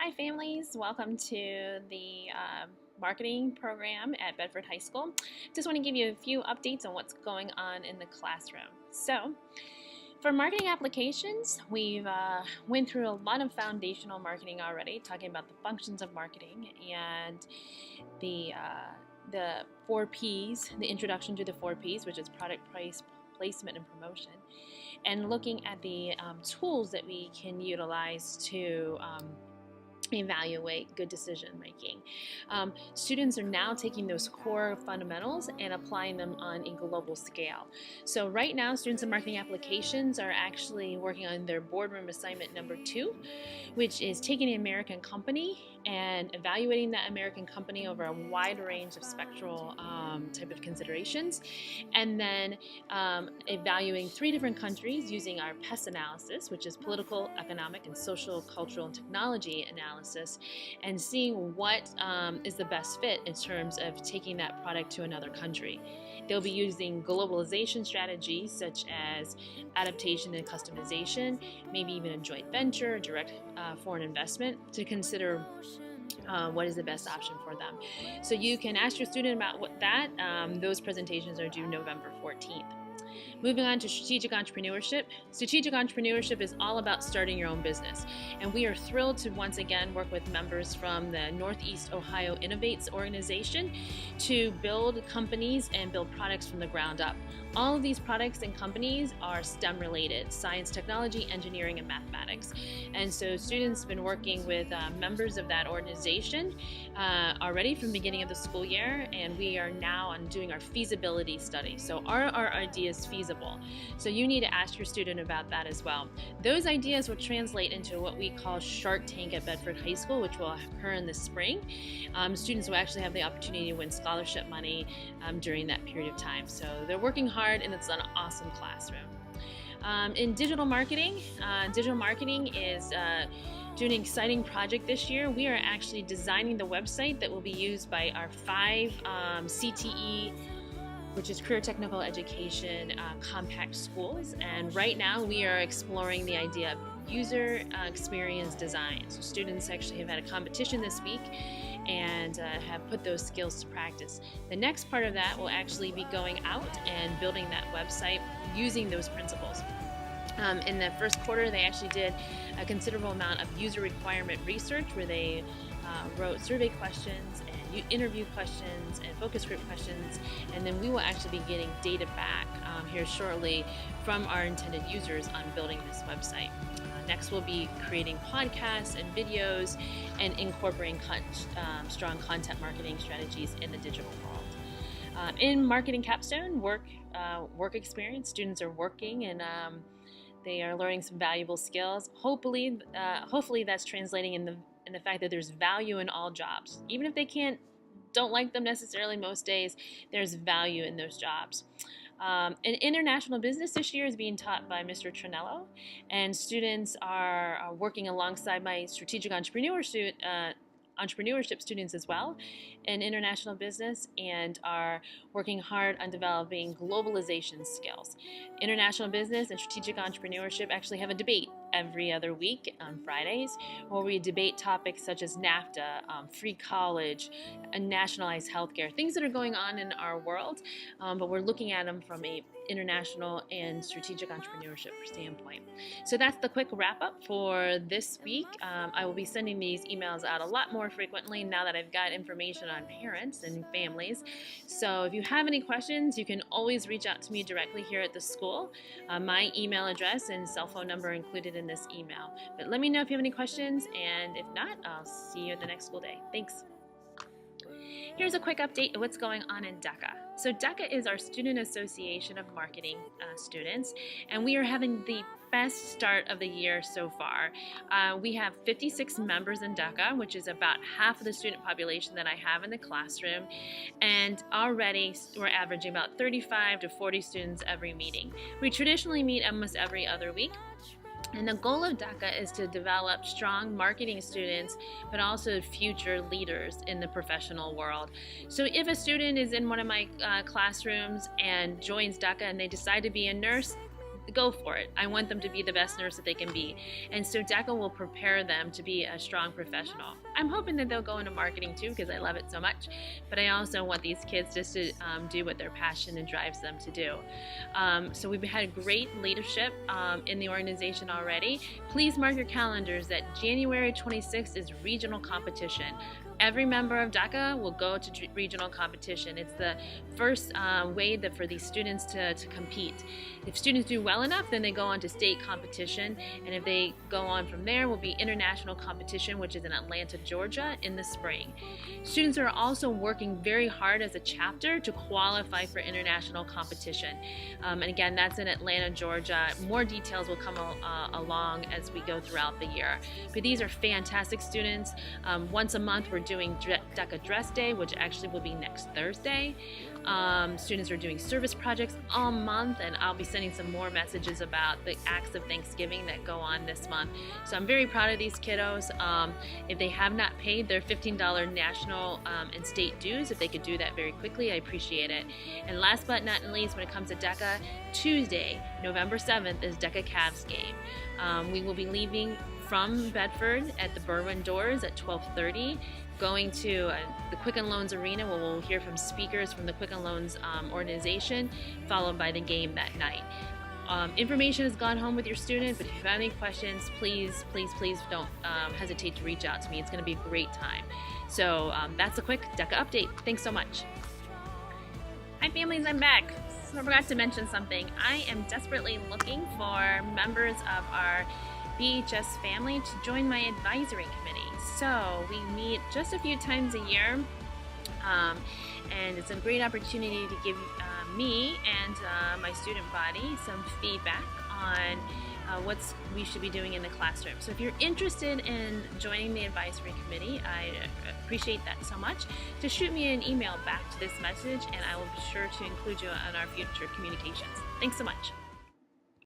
Hi families, welcome to the marketing program at Bedford High School. Just want to give you a few updates on what's going on in the classroom. So for marketing applications, we've went through a lot of foundational marketing already, talking about the functions of marketing and the 4Ps, the introduction to the 4Ps, which is product, price, placement, and promotion, and looking at the tools that we can utilize to evaluate good decision making. Students are now taking those core fundamentals and applying them on a global scale. So right now, students in marketing applications are actually working on their boardroom assignment number 2, which is taking an American company and evaluating that American company over a wide range of spectral type of considerations, and then evaluating 3 different countries using our PES analysis, which is political, economic, and social, cultural, and technology analysis, and seeing what is the best fit in terms of taking that product to another country. They'll be using globalization strategies such as adaptation and customization, maybe even a joint venture, direct foreign investment, to consider what is the best option for them. So you can ask your student about what that. Those presentations are due November 14th. Moving on to strategic entrepreneurship. Strategic entrepreneurship is all about starting your own business. And we are thrilled to once again work with members from the Northeast Ohio Innovates organization to build companies and build products from the ground up. All of these products and companies are STEM related: science, technology, engineering, and mathematics. And so students have been working with members of that organization already from the beginning of the school year, and we are now doing our feasibility study. So are our ideas feasible? So you need to ask your student about that as well. Those ideas will translate into what we call Shark Tank at Bedford High School, which will occur in the spring. Students will actually have the opportunity to win scholarship money during that period of time. So they're working hard, and it's an awesome classroom. In digital marketing is doing an exciting project this year. We are actually designing the website that will be used by our 5 CTE, which is Career Technical Education compact schools. And right now we are exploring the idea of user experience design. So students actually have had a competition this week and have put those skills to practice. The next part of that will actually be going out and building that website using those principles. In the first quarter, they actually did a considerable amount of user requirement research where they wrote survey questions and interview questions and focus group questions, and then we will actually be getting data back here shortly from our intended users on building this website. Next, we'll be creating podcasts and videos and incorporating strong content marketing strategies in the digital world. In marketing capstone, work experience, students are working and they are learning some valuable skills. Hopefully that's translating in the fact that there's value in all jobs. Even if they don't like them necessarily most days, there's value in those jobs. And international business this year is being taught by Mr. Trinello, and students are working alongside my strategic entrepreneurship students as well in international business, and are working hard on developing globalization skills. International business and strategic entrepreneurship actually have a debate every other week on Fridays, where we debate topics such as NAFTA, free college, and nationalized healthcare, things that are going on in our world, but we're looking at them from a international and strategic entrepreneurship standpoint. So that's the quick wrap up for this week. I will be sending these emails out a lot more frequently now that I've got information on parents and families. So if you have any questions, you can always reach out to me directly here at the school. My email address and cell phone number are included in this email. But let me know if you have any questions, and if not, I'll see you at the next school day. Thanks. Here's a quick update of what's going on in DECA. So DECA is our Student Association of Marketing students, and we are having the best start of the year so far. We have 56 members in DECA, which is about half of the student population that I have in the classroom, and already we're averaging about 35 to 40 students every meeting. We traditionally meet almost every other week. And the goal of DECA is to develop strong marketing students, but also future leaders in the professional world. So if a student is in one of my classrooms and joins DECA and they decide to be a nurse, go for it. I want them to be the best nurse that they can be. And so DECA will prepare them to be a strong professional. I'm hoping that they'll go into marketing too, because I love it so much. But I also want these kids just to do what their passion and drives them to do. So we've had great leadership in the organization already. Please mark your calendars that January 26th is regional competition. Every member of DECA will go to regional competition. It's the first way for these students to compete. If students do well enough, then they go on to state competition, and if they go on from there, will be international competition, which is in Atlanta, Georgia, in the spring. Students are also working very hard as a chapter to qualify for international competition. And again, that's in Atlanta, Georgia. More details will come along as we go throughout the year. But these are fantastic students. Once a month, we're doing DECA Dress Day, which actually will be next Thursday. Students are doing service projects all month, and I'll be sending some more messages about the acts of Thanksgiving that go on this month. So I'm very proud of these kiddos. If they have not paid their $15 national and state dues, if they could do that very quickly, I appreciate it. And last but not least, when it comes to DECA, Tuesday, November 7th is DECA Cavs game. We will be leaving from Bedford at the Berwyn doors at 12:30, going to the Quicken Loans Arena, where we'll hear from speakers from the Quicken Loans organization, followed by the game that night. Information has gone home with your student, but if you have any questions, please don't hesitate to reach out to me. It's going to be a great time. So that's a quick DECA update. Thanks so much. Hi families, I'm back. So I forgot to mention something. I am desperately looking for members of our BHS family to join my advisory committee. So we meet just a few times a year, and it's a great opportunity to give me and my student body some feedback on what we should be doing in the classroom. So if you're interested in joining the advisory committee, I appreciate that so much. Just shoot me an email back to this message, and I will be sure to include you on our future communications. Thanks so much.